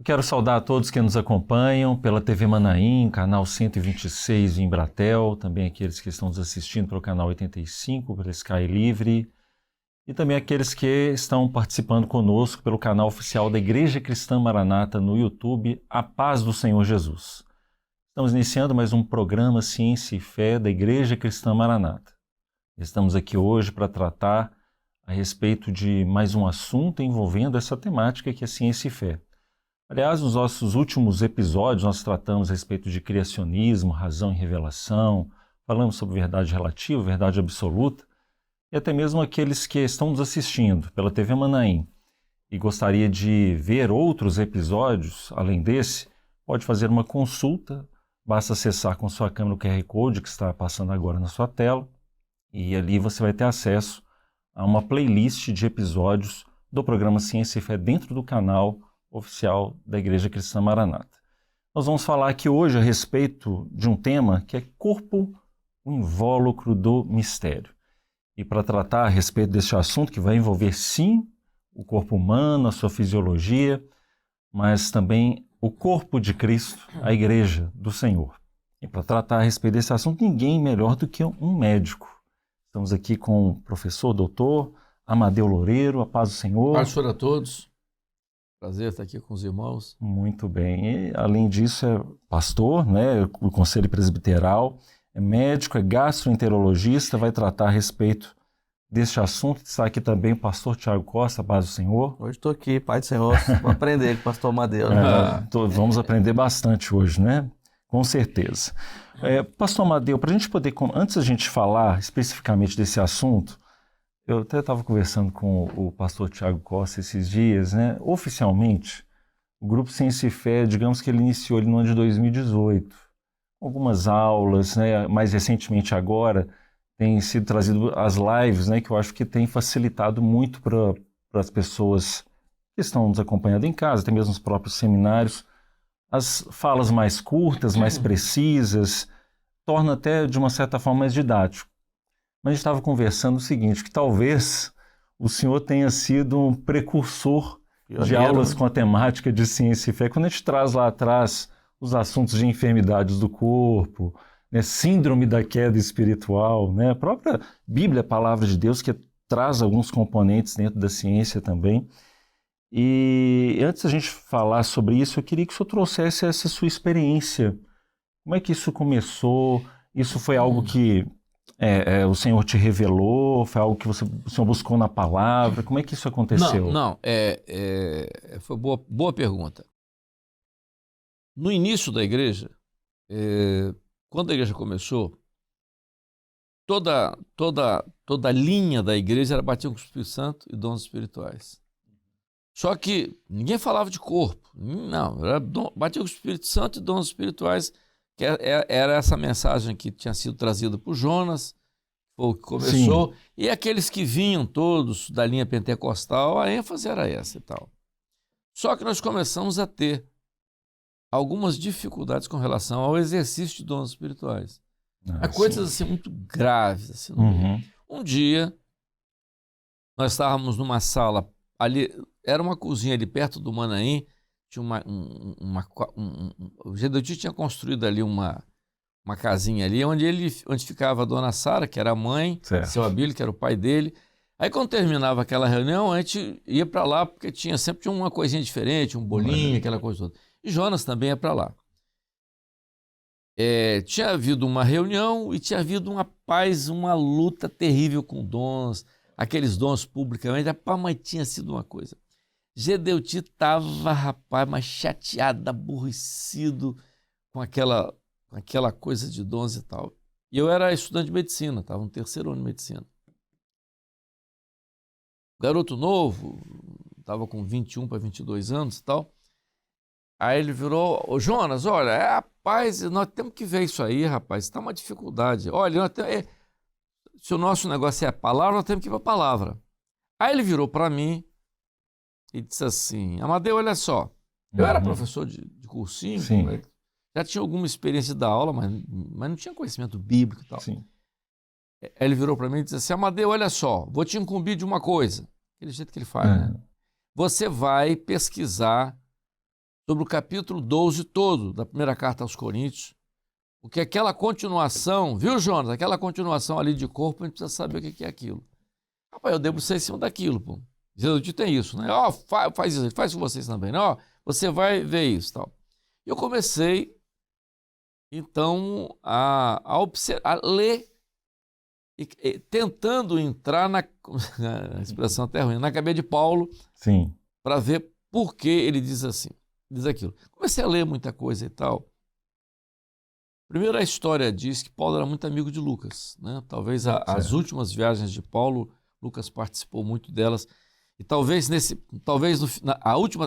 Eu quero saudar a todos que nos acompanham pela TV Manaim, canal 126 em Embratel, também aqueles que estão nos assistindo pelo canal 85, pelo Sky Livre, e também aqueles que estão participando conosco pelo canal oficial da Igreja Cristã Maranata no YouTube, A Paz do Senhor Jesus. Estamos iniciando mais um programa Ciência e Fé da Igreja Cristã Maranata. Estamos aqui hoje para tratar a respeito de mais um assunto envolvendo essa temática que é ciência e fé. Aliás, nos nossos últimos episódios nós tratamos a respeito de criacionismo, razão e revelação, falamos sobre verdade relativa, verdade absoluta, e até mesmo aqueles que estão nos assistindo pela TV Manaim e gostaria de ver outros episódios além desse, pode fazer uma consulta, basta acessar com sua câmera o QR Code que está passando agora na sua tela, e ali você vai ter acesso a uma playlist de episódios do programa Ciência e Fé dentro do canal oficial da Igreja Cristã Maranata. Nós vamos falar aqui hoje a respeito de um tema que é corpo, o invólucro do mistério. E para tratar a respeito deste assunto, que vai envolver sim o corpo humano, a sua fisiologia, mas também o corpo de Cristo, a Igreja do Senhor. E para tratar a respeito desse assunto, ninguém melhor do que um médico. Estamos aqui com o professor, doutor Amadeu Loureiro, a paz do Senhor. Paz do Senhor a todos. Prazer estar aqui com os irmãos. Muito bem. E, além disso, é pastor, né, do Conselho Presbiteral, é médico, é gastroenterologista, vai tratar a respeito deste assunto. Está aqui também o pastor Tiago Costa, paz do Senhor. Hoje estou aqui, paz do Senhor, vou aprender com o pastor Amadeu. Né? Vamos aprender bastante hoje, né? Com certeza. Pastor Amadeu, para a gente poder, antes da gente falar especificamente desse assunto, eu até estava conversando com o pastor Tiago Costa esses dias, né? Oficialmente, o Grupo Ciência e Fé, digamos que ele iniciou no ano de 2018. Algumas aulas, né? Mais recentemente agora, tem sido trazido as lives, né? Que eu acho que tem facilitado muito para as pessoas que estão nos acompanhando em casa, até mesmo os próprios seminários. As falas mais curtas, mais precisas, torna até, de uma certa forma, mais didático. Mas a gente estava conversando o seguinte, que talvez o senhor tenha sido um precursor de aulas com a temática de ciência e fé. Quando a gente traz lá atrás os assuntos de enfermidades do corpo, né, síndrome da queda espiritual, né, a própria Bíblia, a Palavra de Deus, que traz alguns componentes dentro da ciência também. E antes da gente falar sobre isso, eu queria que o senhor trouxesse essa sua experiência. Como é que isso começou? Isso foi algo que o Senhor te revelou? Foi algo que o Senhor buscou na palavra? Como é que isso aconteceu? Foi boa pergunta. No início da igreja, quando a igreja começou, toda a linha da igreja era batismo com o Espírito Santo e dons espirituais. Só que ninguém falava de corpo, não, era batismo com o Espírito Santo e dons espirituais, que era essa mensagem que tinha sido trazida por Jonas, foi o que começou, Sim. E aqueles que vinham todos da linha pentecostal, a ênfase era essa e tal. Só que nós começamos a ter algumas dificuldades com relação ao exercício de dons espirituais. Coisas assim muito graves. Assim, Um dia, nós estávamos numa sala, ali, era uma cozinha ali perto do Manaim, tinha o Gedeuti tinha construído ali uma casinha ali, onde ficava a dona Sara, que era a mãe, seu Abílio, que era o pai dele. Aí quando terminava aquela reunião, a gente ia para lá, porque sempre tinha uma coisinha diferente, um bolinho, aquela coisa toda. E Jonas também ia para lá. Tinha havido uma reunião e tinha havido uma luta terrível com dons, aqueles dons publicamente. Rapaz, mas tinha sido uma coisa. Gedeuti estava, rapaz, mas chateado, aborrecido com aquela coisa de dons e tal. E eu era estudante de medicina, estava no 3º ano de medicina. Garoto novo, estava com 21 para 22 anos e tal. Aí ele virou, ô Jonas, olha, rapaz, nós temos que ver isso aí, rapaz, está uma dificuldade. Olha, se o nosso negócio é a palavra, nós temos que ir para a palavra. Aí ele virou para mim e disse assim, Amadeu, olha só, eu era professor de cursinho, já tinha alguma experiência da aula, mas não tinha conhecimento bíblico e tal. Sim. Aí ele virou para mim e disse assim, Amadeu, olha só, vou te incumbir de uma coisa, aquele jeito que ele faz, né? Você vai pesquisar sobre o capítulo 12 todo da primeira carta aos Coríntios, porque aquela continuação, viu, Jonas? Aquela continuação ali de corpo, a gente precisa saber o que é aquilo. Rapaz, eu debrucei em cima daquilo, pô. Jesus tem isso, né? Ó, faz isso, faz com vocês também, né? Ó, você vai ver isso, tal. Eu comecei, então, a ler, tentando entrar na a expressão até ruim, na cabeça de Paulo, Sim. para ver por que ele diz assim, diz aquilo. Comecei a ler muita coisa e tal. Primeiro, a história diz que Paulo era muito amigo de Lucas, né? Talvez as últimas viagens de Paulo, Lucas participou muito delas. E talvez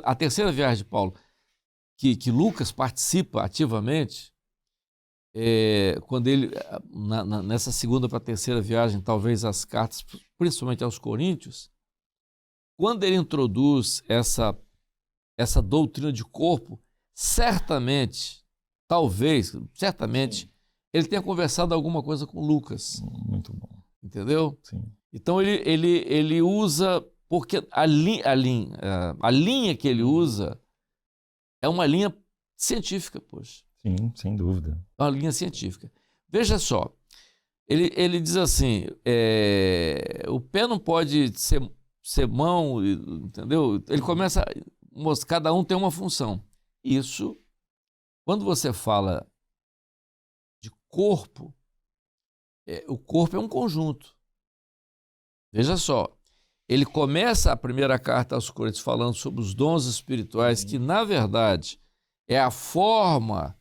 a terceira viagem de Paulo, que Lucas participa ativamente, quando ele, nessa segunda para a terceira viagem, talvez as cartas, principalmente aos Coríntios, quando ele introduz essa doutrina de corpo, certamente, ele tenha conversado alguma coisa com Lucas. Muito bom. Entendeu? Sim. Então ele usa, porque a linha que ele usa é uma linha científica, poxa. Sim, sem dúvida. É uma linha científica. Veja só, ele diz assim, o pé não pode ser mão, entendeu? Ele começa a mostrar, cada um tem uma função. Isso, quando você fala de corpo, o corpo é um conjunto. Veja só, ele começa a primeira carta aos Coríntios falando sobre os dons espirituais, que na verdade é a forma,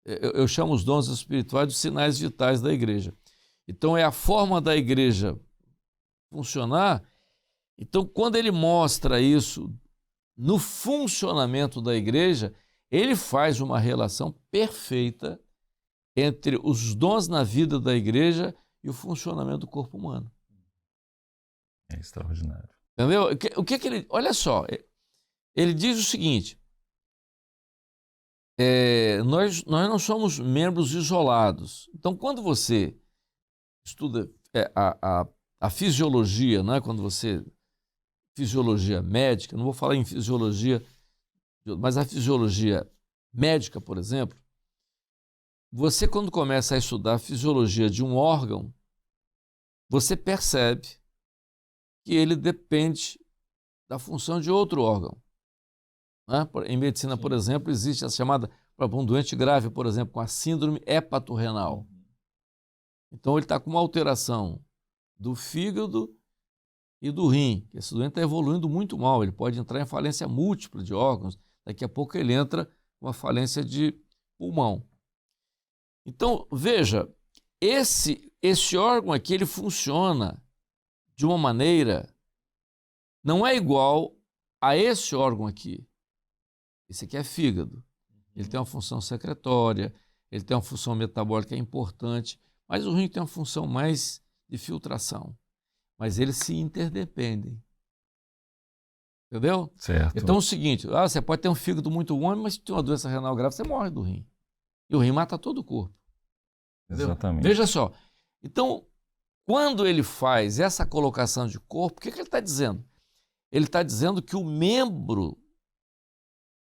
eu chamo os dons espirituais dos sinais vitais da igreja. Então é a forma da igreja funcionar. Então quando ele mostra isso no funcionamento da igreja, ele faz uma relação perfeita entre os dons na vida da igreja e o funcionamento do corpo humano. É extraordinário. Entendeu? O que ele... Olha só, ele diz o seguinte, nós não somos membros isolados. Então, quando você estuda a fisiologia, né? Fisiologia médica, não vou falar em fisiologia, mas a fisiologia médica, por exemplo, você quando começa a estudar a fisiologia de um órgão, você percebe que ele depende da função de outro órgão. Né? Em medicina, por exemplo, existe a chamada, um doente grave, por exemplo, com a síndrome hepatorrenal. Então ele está com uma alteração do fígado e do rim. Esse doente está evoluindo muito mal, ele pode entrar em falência múltipla de órgãos, daqui a pouco ele entra com uma falência de pulmão. Então, veja, esse órgão aqui, ele funciona de uma maneira, não é igual a esse órgão aqui. Esse aqui é fígado. Ele tem uma função secretória, ele tem uma função metabólica importante, mas o rim tem uma função mais de filtração. Mas eles se interdependem. Entendeu? Certo. Então é o seguinte, você pode ter um fígado muito bom, mas se tem uma doença renal grave, você morre do rim. E o rim mata todo o corpo. Entendeu? Exatamente. Veja só. Então, quando ele faz essa colocação de corpo, o que ele está dizendo? Ele está dizendo que o membro,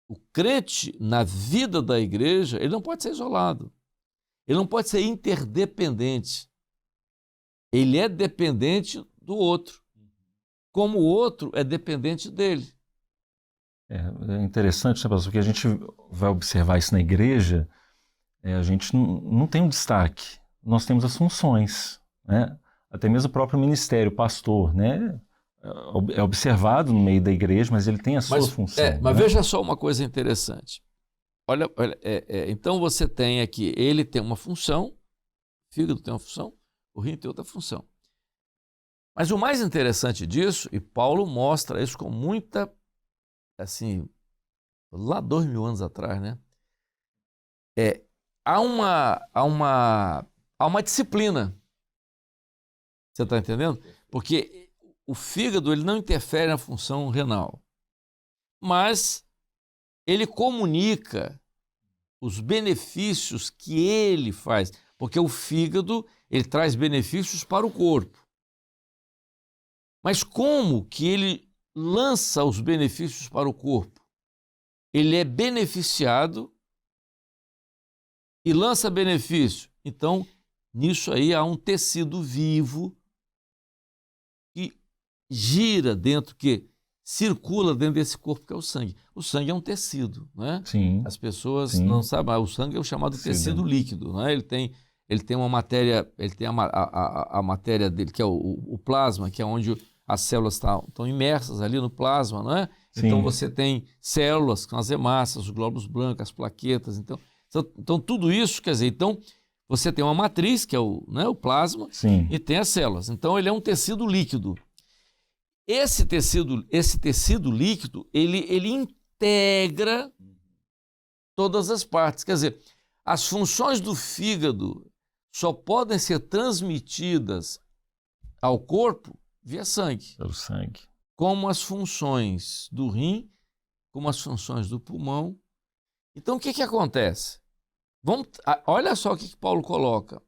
o crente na vida da igreja, ele não pode ser isolado. Ele não pode ser interdependente. Ele é dependente do outro, como o outro é dependente dele. É interessante, né, pastor, porque a gente vai observar isso na igreja, a gente não tem um destaque. Nós temos as funções, né? Até mesmo o próprio ministério, o pastor, né? É observado no meio da igreja, mas ele tem a sua função. Mas né? veja só uma coisa interessante. Olha, então você tem aqui, ele tem uma função, o fígado tem uma função, o rim tem outra função. Mas o mais interessante disso, e Paulo mostra isso com muita, assim, lá 2000 anos atrás, né? Há uma disciplina. Você está entendendo? Porque o fígado ele não interfere na função renal, mas ele comunica os benefícios que ele faz, porque o fígado ele traz benefícios para o corpo. Mas como que ele lança os benefícios para o corpo? ele é beneficiado e lança benefício. Então, nisso aí há um tecido vivo que gira dentro, que circula dentro desse corpo que é o sangue. O sangue é um tecido, né? Sim. As pessoas Sim. não sabem, o sangue é o chamado tecido líquido, né? Ele tem uma matéria, ele tem a matéria dele, que é o plasma, que é onde as células estão imersas ali no plasma, não é? Sim. Então você tem células, com as hemácias, os glóbulos brancos, as plaquetas, então tudo isso, quer dizer, então você tem uma matriz, que é o plasma, Sim. e tem as células. Então ele é um tecido líquido. Esse tecido líquido, ele integra todas as partes. Quer dizer, as funções do fígado só podem ser transmitidas ao corpo via sangue. Pelo sangue. Como as funções do rim, como as funções do pulmão. Então, o que acontece? Olha só o que Paulo coloca.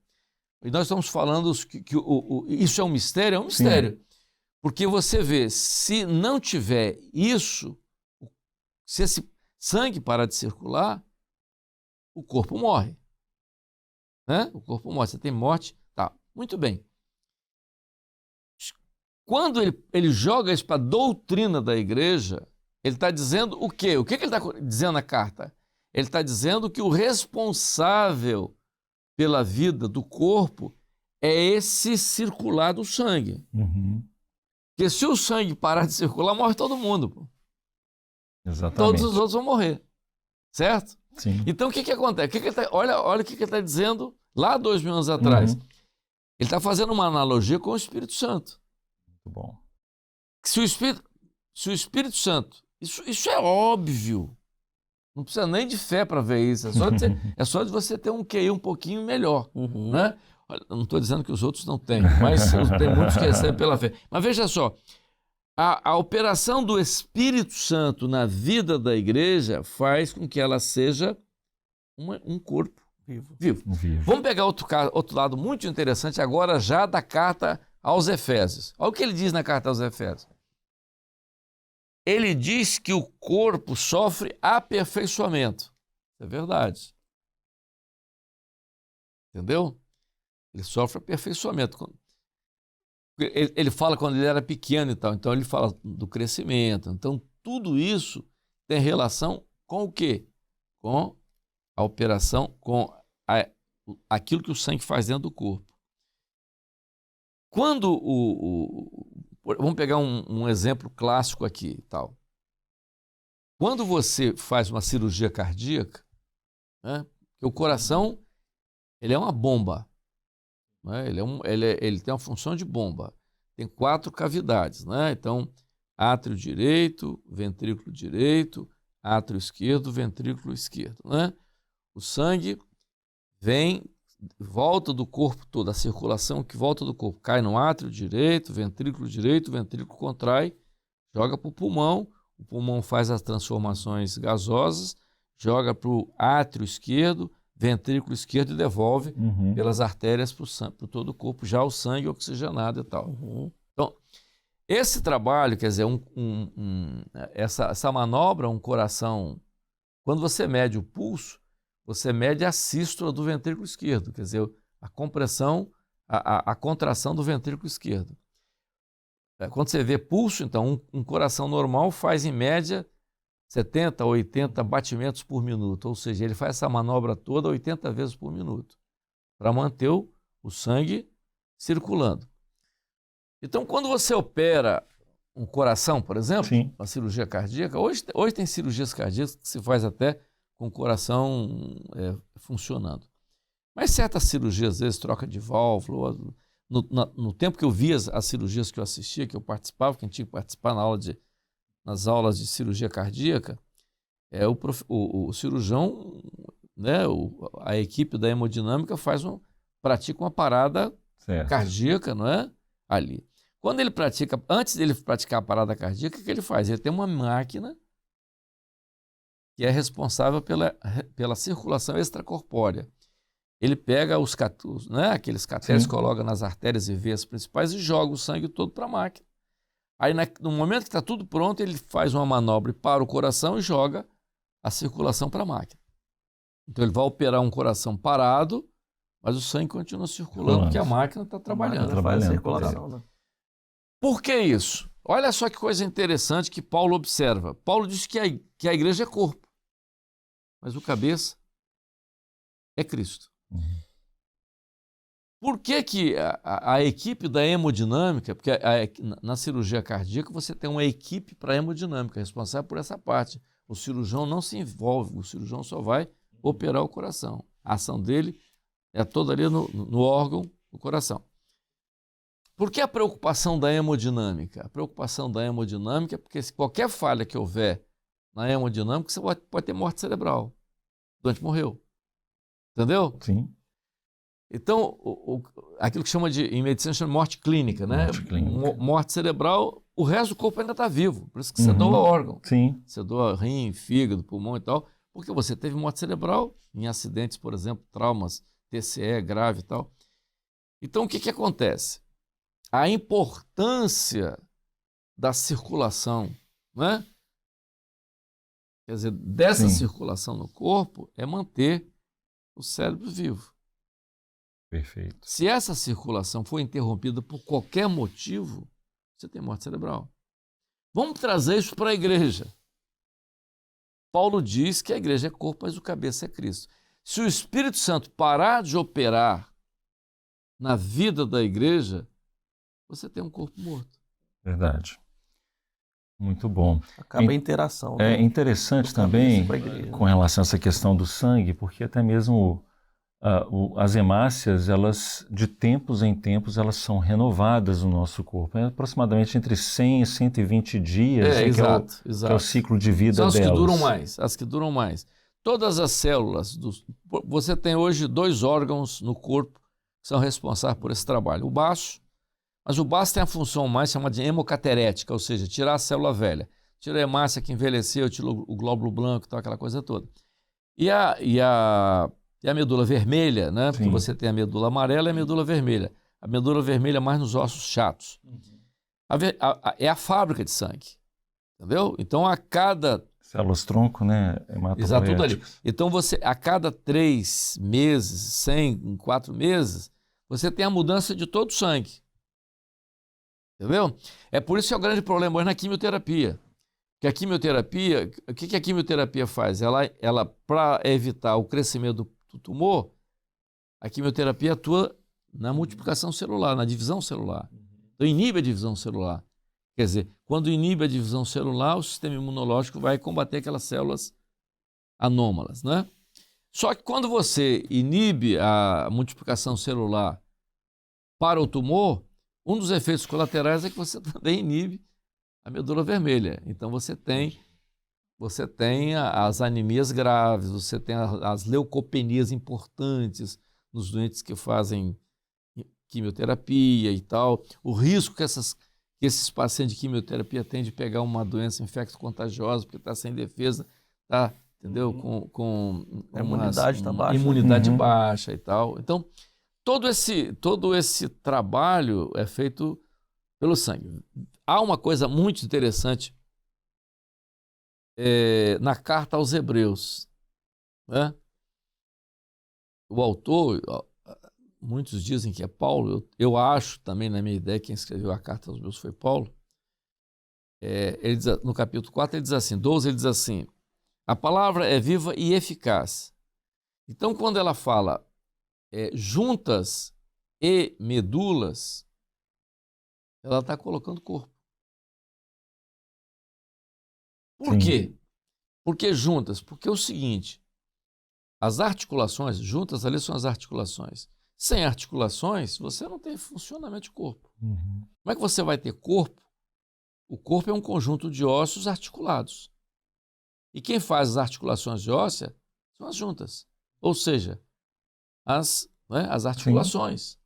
E nós estamos falando que isso é um mistério? É um mistério. Sim. Porque você vê, se não tiver isso, se esse sangue parar de circular, o corpo morre. Né? O corpo morre. Você tem morte. Tá, muito bem. Quando ele joga isso para a doutrina da igreja, ele está dizendo o quê? O que ele está dizendo na carta? Ele está dizendo que o responsável pela vida do corpo é esse circular do sangue. Uhum. Porque se o sangue parar de circular, morre todo mundo. Pô. Exatamente. Todos os outros vão morrer. Certo? Sim. Então, o que acontece? olha o que ele está dizendo lá 2000 anos atrás. Uhum. Ele está fazendo uma analogia com o Espírito Santo. Muito bom. Se o Espírito Santo... Isso é óbvio. Não precisa nem de fé para ver isso. É só de você ter um QI um pouquinho melhor. Uhum. Né? Olha, eu não estou dizendo que os outros não têm, mas tem muitos que recebem pela fé. Mas veja só, a operação do Espírito Santo na vida da igreja faz com que ela seja um corpo vivo. Vamos pegar outro lado muito interessante agora já da carta aos Efésios. Olha o que ele diz na carta aos Efésios. Ele diz que o corpo sofre aperfeiçoamento. É verdade. Entendeu? Ele sofre aperfeiçoamento. Ele fala quando ele era pequeno e tal. Então ele fala do crescimento. Então tudo isso tem relação com o quê? Com a operação, com aquilo que o sangue faz dentro do corpo. Quando vamos pegar um exemplo clássico aqui, tal. Quando você faz uma cirurgia cardíaca, né, o coração ele é uma bomba, né, ele tem uma função de bomba. Tem 4 cavidades, né? Então, átrio direito, ventrículo direito, átrio esquerdo, ventrículo esquerdo, né? O sangue volta do corpo todo, a circulação que volta do corpo cai no átrio direito, o ventrículo contrai, joga para o pulmão faz as transformações gasosas, joga para o átrio esquerdo, ventrículo esquerdo e devolve pelas artérias para todo o corpo, já o sangue oxigenado e tal. Uhum. Então, esse trabalho, quer dizer, essa manobra, um coração, quando você mede o pulso, você mede a sístole do ventrículo esquerdo, quer dizer, a compressão, a contração do ventrículo esquerdo. Quando você vê pulso, então, um coração normal faz, em média, 70 a 80 batimentos por minuto, ou seja, ele faz essa manobra toda 80 vezes por minuto, para manter o sangue circulando. Então, quando você opera um coração, por exemplo, Sim. uma cirurgia cardíaca, hoje tem cirurgias cardíacas que se faz até com o coração funcionando. Mas certas cirurgias, às vezes, troca de válvula. No tempo que eu via as cirurgias que eu assistia, que eu participava, quem tinha que participar nas aulas de cirurgia cardíaca, o cirurgião, né, a equipe da hemodinâmica pratica uma parada cardíaca, não é? Ali. Quando ele antes dele praticar a parada cardíaca, o que ele faz? Ele tem uma máquina que é responsável pela circulação extracorpórea. Ele pega aqueles catéteres, coloca nas artérias e veias principais e joga o sangue todo para a máquina. Aí, no momento que está tudo pronto, ele faz uma manobra para o coração e joga a circulação para a máquina. Então ele vai operar um coração parado, mas o sangue continua circulando porque a máquina está trabalhando. Faz a circulação, né? Por que isso? Olha só que coisa interessante que Paulo observa. Paulo diz que a igreja é corpo, mas o cabeça é Cristo. Por que a equipe da hemodinâmica, porque na cirurgia cardíaca você tem uma equipe para hemodinâmica, responsável por essa parte. O cirurgião não se envolve, o cirurgião só vai operar o coração. A ação dele é toda ali no órgão, no coração. Por que a preocupação da hemodinâmica? A preocupação da hemodinâmica é porque se qualquer falha que houver na hemodinâmica, você pode ter morte cerebral. O doente morreu. Entendeu? Sim. Então, aquilo que chama em medicina chama de morte clínica, né? Morte clínica. Morte cerebral, o resto do corpo ainda está vivo. Por isso que você doa órgão. Sim. Você doa rim, fígado, pulmão e tal, porque você teve morte cerebral em acidentes, por exemplo, traumas, TCE grave e tal. Então, o que acontece? A importância da circulação, né? Quer dizer, dessa circulação no corpo é manter o cérebro vivo. Perfeito. Se essa circulação for interrompida por qualquer motivo, você tem morte cerebral. Vamos trazer isso para a igreja. Paulo diz que a igreja é corpo, mas o cabeça é Cristo. Se o Espírito Santo parar de operar na vida da igreja, você tem um corpo morto. Verdade. Muito bom. Acaba a interação. É interessante também com relação a essa questão do sangue, porque até mesmo as hemácias, elas de tempos em tempos, elas são renovadas no nosso corpo. É aproximadamente entre 100 e 120 dias, exato. Que é o ciclo de vida delas. São as que duram mais. Todas as células, você tem hoje 2 órgãos no corpo que são responsáveis por esse trabalho. O baço, mas o baço tem a função mais chamada de hemocaterética, ou seja, tirar a célula velha. Tira a hemácia que envelheceu, tira o glóbulo branco e tal, aquela coisa toda. E a medula vermelha, né? Porque você tem a medula amarela e a medula vermelha. A medula vermelha é mais nos ossos chatos. É a fábrica de sangue. Entendeu? Então, a cada... Células-tronco, né? Exato, tudo ali. Então, a cada 3 meses, 100, 4 meses, você tem a mudança de todo o sangue. Entendeu? É por isso que é o grande problema hoje na quimioterapia. Porque a quimioterapia, o que a quimioterapia faz? Ela para evitar o crescimento do tumor, a quimioterapia atua na multiplicação celular, na divisão celular. Então, inibe a divisão celular. Quer dizer, quando inibe a divisão celular, o sistema imunológico vai combater aquelas células anômalas, né? Só que quando você inibe a multiplicação celular para o tumor, um dos efeitos colaterais é que você também inibe a medula vermelha. Então você tem as anemias graves, você tem as leucopenias importantes nos doentes que fazem quimioterapia e tal. O risco que esses pacientes de quimioterapia têm de pegar uma doença infecto-contagiosa porque está sem defesa, tá, entendeu? Com a imunidade está baixa. Imunidade baixa e tal. Então, todo esse trabalho é feito pelo sangue. Há uma coisa muito interessante na carta aos Hebreus, né? O autor, muitos dizem que é Paulo, eu acho também, na minha ideia, quem escreveu a carta aos Hebreus foi Paulo. Ele diz, no capítulo 4, ele diz assim, 12, ele diz assim, a palavra é viva e eficaz. Então, quando ela fala juntas e medulas, ela está colocando corpo. Por quê? Porque juntas? Porque é o seguinte, as articulações, juntas ali são as articulações. Sem articulações, você não tem funcionamento de corpo. Como é que você vai ter corpo? O corpo é um conjunto de ossos articulados. E quem faz as articulações de óssea são as juntas. Ou seja, as articulações. Sim.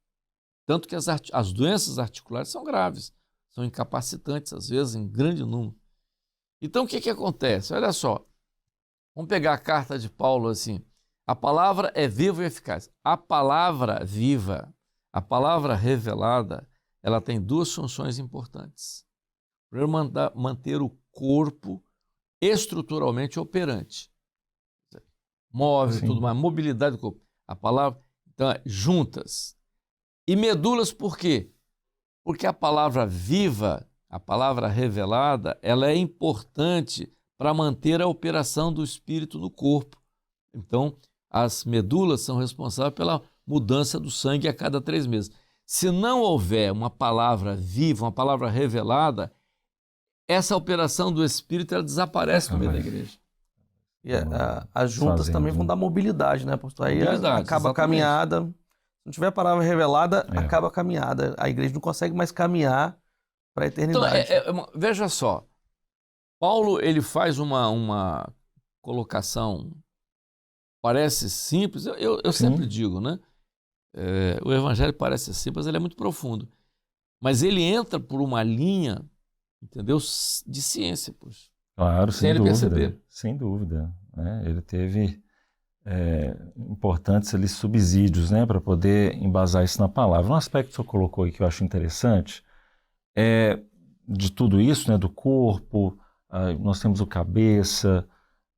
Tanto que as doenças articulares são graves, são incapacitantes, às vezes, em grande número. Então, o que acontece? Olha só, vamos pegar a carta de Paulo assim, a palavra é viva e eficaz. A palavra viva, a palavra revelada, ela tem 2 funções importantes. Primeiro, manter o corpo estruturalmente operante. move, Sim. tudo mais, mobilidade do corpo. A palavra, então, é juntas. E medulas por quê? Porque a palavra viva, a palavra revelada, ela é importante para manter a operação do espírito no corpo. Então, as medulas são responsáveis pela mudança do sangue a cada 3 meses. Se não houver uma palavra viva, uma palavra revelada, essa operação do espírito ela desaparece no meio da igreja. E as juntas também vão dar mobilidade, né, pastor? Aí acaba a exatamente. caminhada. Se não tiver palavra revelada, acaba a caminhada. A igreja não consegue mais caminhar para a eternidade. Então, veja só. Paulo ele faz uma colocação, parece simples. Eu sempre digo, né? O evangelho parece simples, mas ele é muito profundo. Mas ele entra por uma linha, entendeu? De ciência, poxa. Claro, sem ele dúvida. perceber. Sem dúvida. Né? Ele teve importantes ali, subsídios, né, para poder embasar isso na palavra. Um aspecto que você colocou aí que eu acho interessante é de tudo isso, né, do corpo, nós temos o cabeça,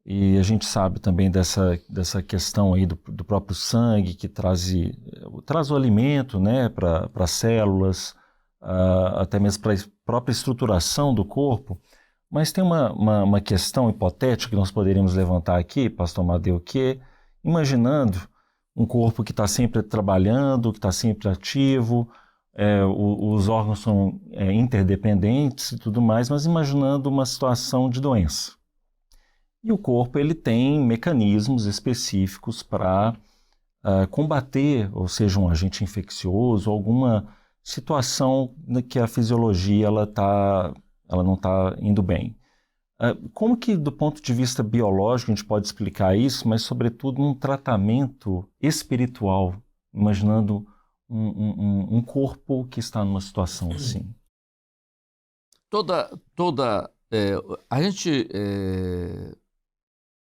e a gente sabe também dessa questão aí do próprio sangue que traz o alimento, né, para as células, até mesmo para a própria estruturação do corpo. Mas tem uma questão hipotética que nós poderíamos levantar aqui, pastor Amadeu, que é imaginando um corpo que está sempre trabalhando, que está sempre ativo, os órgãos são interdependentes e tudo mais, mas imaginando uma situação de doença. E o corpo ele tem mecanismos específicos para combater, ou seja, um agente infeccioso, alguma situação que a fisiologia ela não está indo bem. Como que, do ponto de vista biológico, a gente pode explicar isso, mas, sobretudo, num tratamento espiritual, imaginando um corpo que está numa situação assim? A gente,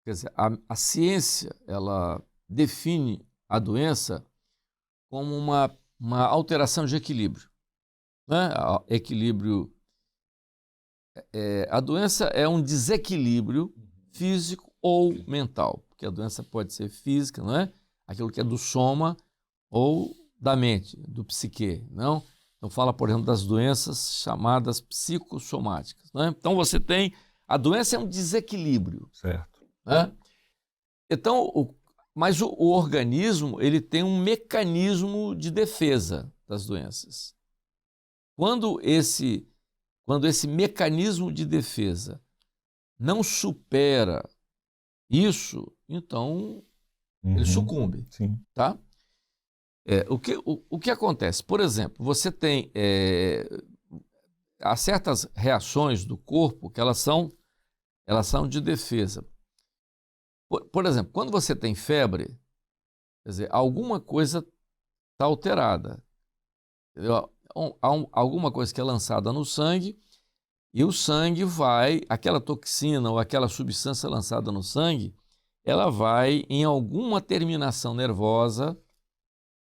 quer dizer, a ciência, ela define a doença como uma alteração de equilíbrio, né? Equilíbrio. A doença é um desequilíbrio físico ou mental, porque a doença pode ser física, não é? Aquilo que é do soma, ou da mente, do psique, não? Então fala, por exemplo, das doenças chamadas psicossomáticas, não é? Então você tem, a doença é um desequilíbrio. Certo. Né? Então, mas o organismo, ele tem um mecanismo de defesa das doenças. Quando esse mecanismo de defesa não supera isso, então ele sucumbe. Sim. Tá? O que acontece? Por exemplo, você tem há certas reações do corpo que elas são de defesa. Por exemplo, quando você tem febre, quer dizer, alguma coisa está alterada. Entendeu? Alguma coisa que é lançada no sangue, e o sangue vai, aquela toxina ou aquela substância lançada no sangue, ela vai em alguma terminação nervosa,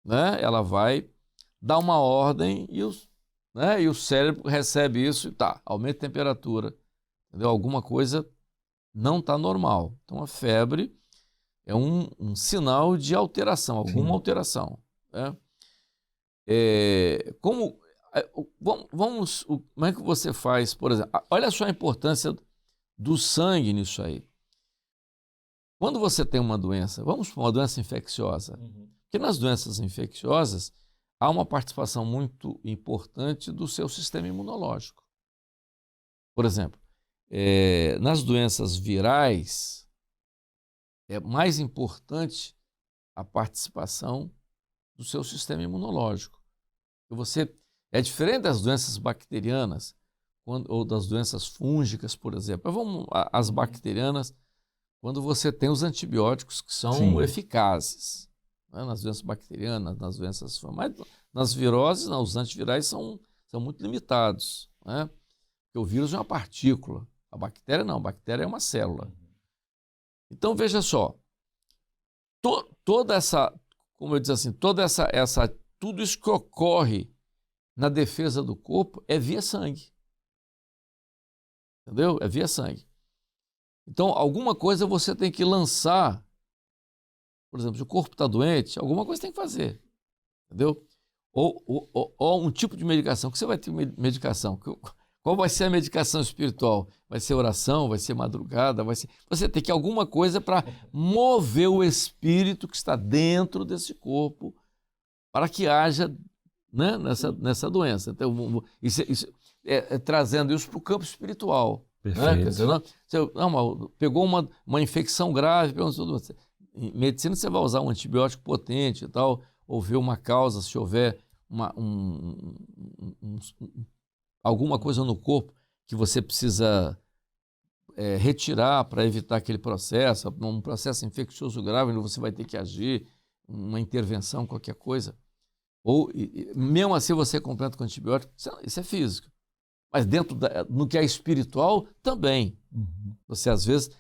né? Ela vai dar uma ordem e o cérebro recebe isso e aumenta a temperatura. Entendeu? Alguma coisa não está normal. Então a febre é um sinal de alteração, alguma alteração. Né? Como é que você faz, por exemplo? Olha só a importância do sangue nisso aí. Quando você tem uma doença, vamos para uma doença infecciosa, porque nas doenças infecciosas há uma participação muito importante do seu sistema imunológico. Por exemplo, nas doenças virais, é mais importante a participação do seu sistema imunológico. É diferente das doenças bacterianas ou das doenças fúngicas, por exemplo. As bacterianas, quando você tem os antibióticos que são eficazes, né? Nas doenças bacterianas, nas doenças fúngicas. Mas nas viroses, não, os antivirais são muito limitados, né? Porque o vírus é uma partícula. A bactéria não, a bactéria é uma célula. Então, veja só, toda essa, como eu disse assim, tudo isso que ocorre na defesa do corpo é via sangue. Entendeu? É via sangue. Então, alguma coisa você tem que lançar Por exemplo, se o corpo está doente, alguma coisa tem que fazer, entendeu? Ou um tipo de medicação, que você vai ter medicação. Qual vai ser a medicação espiritual? Vai ser oração, vai ser madrugada, vai ser... Você tem que alguma coisa para mover o espírito que está dentro desse corpo para que haja, né, nessa doença. Então, trazendo isso para o campo espiritual. Perfeito. Né? Quer dizer, pegou uma infecção grave, em medicina você vai usar um antibiótico potente e tal, ou ver uma causa, se houver alguma coisa no corpo que você precisa retirar para evitar aquele processo, um processo infeccioso grave, onde você vai ter que agir, uma intervenção, qualquer coisa. Ou, mesmo assim, você completa com antibiótico, isso é físico. Mas no que é espiritual, também. Uhum. Você, às vezes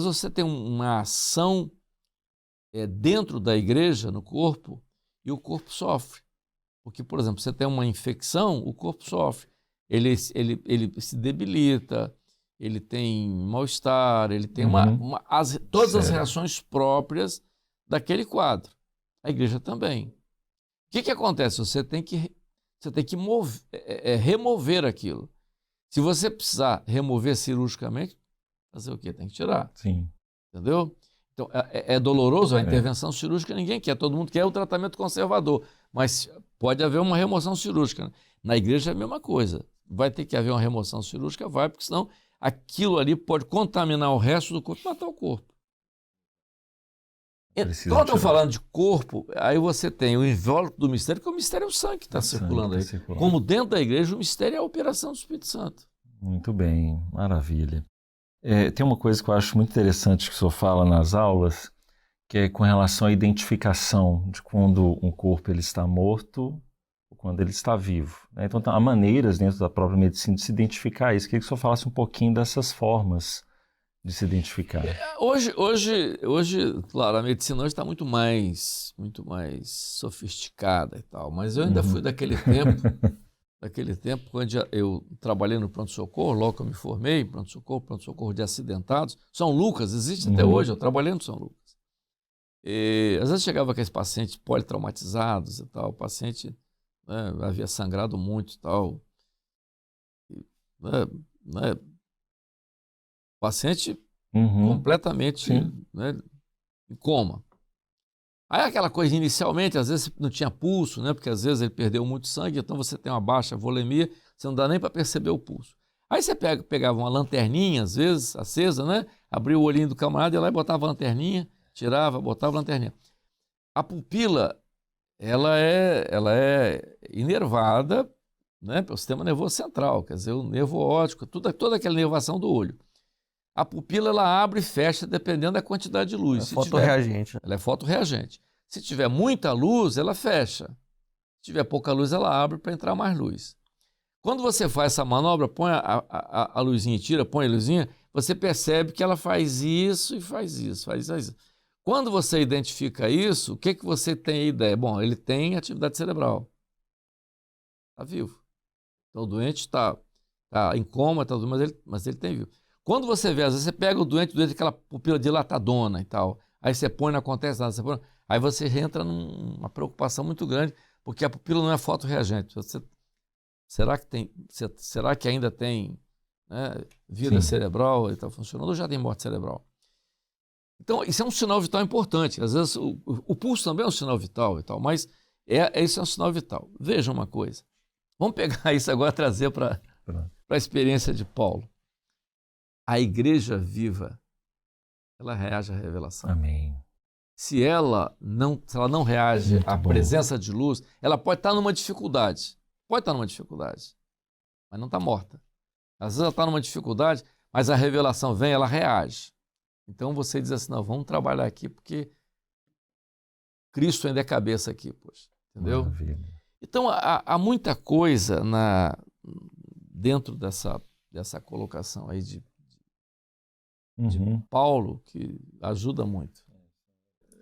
você tem uma ação dentro da igreja, no corpo, e o corpo sofre. Porque, por exemplo, você tem uma infecção, o corpo sofre. Ele se debilita, ele tem mal-estar, ele tem todas as reações próprias daquele quadro. A igreja também. O que acontece? Você tem que remover aquilo. Se você precisar remover cirurgicamente, fazer o quê? Tem que tirar. Sim. Entendeu? Então, é doloroso a intervenção cirúrgica, ninguém quer. Todo mundo quer o tratamento conservador. Mas pode haver uma remoção cirúrgica. Na igreja é a mesma coisa. Vai ter que haver uma remoção cirúrgica, porque senão aquilo ali pode contaminar o resto do corpo e matar o corpo. Quando eu estou falando de corpo, aí você tem o invólucro do mistério, que o mistério é o sangue que está circulando aí. Como dentro da igreja, o mistério é a operação do Espírito Santo. Muito bem, maravilha. Tem uma coisa que eu acho muito interessante que o senhor fala nas aulas, que é com relação à identificação de quando um corpo ele está morto ou quando ele está vivo. Né? Então, há maneiras dentro da própria medicina de se identificar isso. Queria que o senhor falasse um pouquinho dessas formas de se identificar. Hoje, claro, a medicina hoje está muito mais sofisticada e tal, mas eu ainda fui daquele tempo, quando eu trabalhei no pronto-socorro, logo que eu me formei, pronto-socorro de acidentados. São Lucas, existe até hoje, eu trabalhei no São Lucas. E, às vezes chegava aqueles pacientes politraumatizados e tal, o paciente, né, havia sangrado muito e tal. Paciente completamente, né, em coma. Aí aquela coisa inicialmente, às vezes não tinha pulso, né, porque às vezes ele perdeu muito sangue, então você tem uma baixa volemia, você não dá nem para perceber o pulso. Aí você pegava uma lanterninha, às vezes, acesa, né, abria o olhinho do camarada, ia lá e botava a lanterninha, tirava, botava a lanterninha. A pupila, ela é inervada, né, pelo sistema nervoso central, quer dizer, o nervo óptico, toda aquela inervação do olho. A pupila ela abre e fecha dependendo da quantidade de luz. É fotorreagente. Ela é fotorreagente. Se tiver muita luz, ela fecha. Se tiver pouca luz, ela abre para entrar mais luz. Quando você faz essa manobra, põe a luzinha e tira, põe a luzinha, você percebe que ela faz isso e faz isso, faz isso. Quando você identifica isso, o que você tem a ideia? Bom, ele tem atividade cerebral. Está vivo. Então o doente está em coma, mas ele tem vivo. Quando você vê, às vezes você pega o doente aquela pupila dilatadona e tal, aí você põe, não acontece nada, aí você entra numa preocupação muito grande, porque a pupila não é fotorreagente. Será que ainda tem, né, vida cerebral e está funcionando, ou já tem morte cerebral? Então, isso é um sinal vital importante. Às vezes o pulso também é um sinal vital e tal, mas esse é um sinal vital. Veja uma coisa. Vamos pegar isso agora e trazer para a experiência de Paulo. A igreja viva, ela reage à revelação. Amém. Se ela não reage à presença de luz, ela pode estar numa dificuldade. Mas não está morta. Às vezes ela está numa dificuldade, mas a revelação vem, ela reage. Então você diz assim, não, vamos trabalhar aqui, porque Cristo ainda é cabeça aqui, poxa. Entendeu? Maravilha. Então há muita coisa dentro dessa colocação aí de Paulo, que ajuda muito.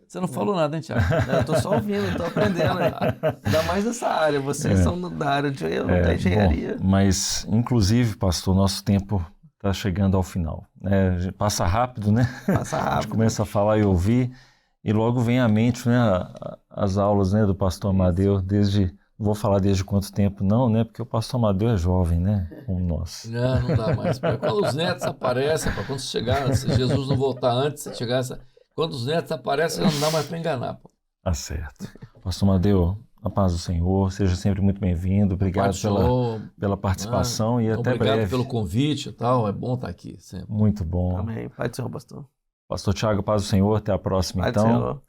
Você não falou nada, hein, Tiago? Eu estou só ouvindo, estou aprendendo. Ainda mais nessa área. Vocês são da área da engenharia. Bom, mas, inclusive, pastor, nosso tempo está chegando ao final. Passa rápido, né? Passa rápido. A gente começa a falar e ouvir. E logo vem à mente, né, as aulas, né, do pastor Amadeu, não vou falar desde quanto tempo não, né, porque o pastor Amadeu é jovem, né, como nós. Não dá mais. Quando os netos aparecem, quando você chegar, se Jesus não voltar antes, você chegar, quando os netos aparecem, não dá mais para enganar. Pô. Tá certo. Pastor Amadeu, a paz do Senhor, seja sempre muito bem-vindo, obrigado pela participação e até breve. Obrigado pelo convite e tal, é bom estar aqui sempre. Muito bom. Amém. Pai do Senhor, pastor. Pastor Thiago, paz do Senhor, até a próxima, Pai do então. Senhor.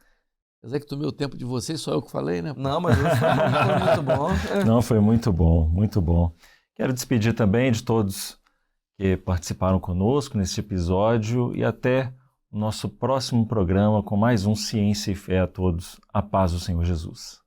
Quer dizer que tomei o tempo de vocês, só eu que falei, né? Não, mas hoje foi muito bom. Não, foi muito bom, muito bom. Quero despedir também de todos que participaram conosco neste episódio e até o nosso próximo programa com mais um Ciência e Fé a todos. A paz do Senhor Jesus.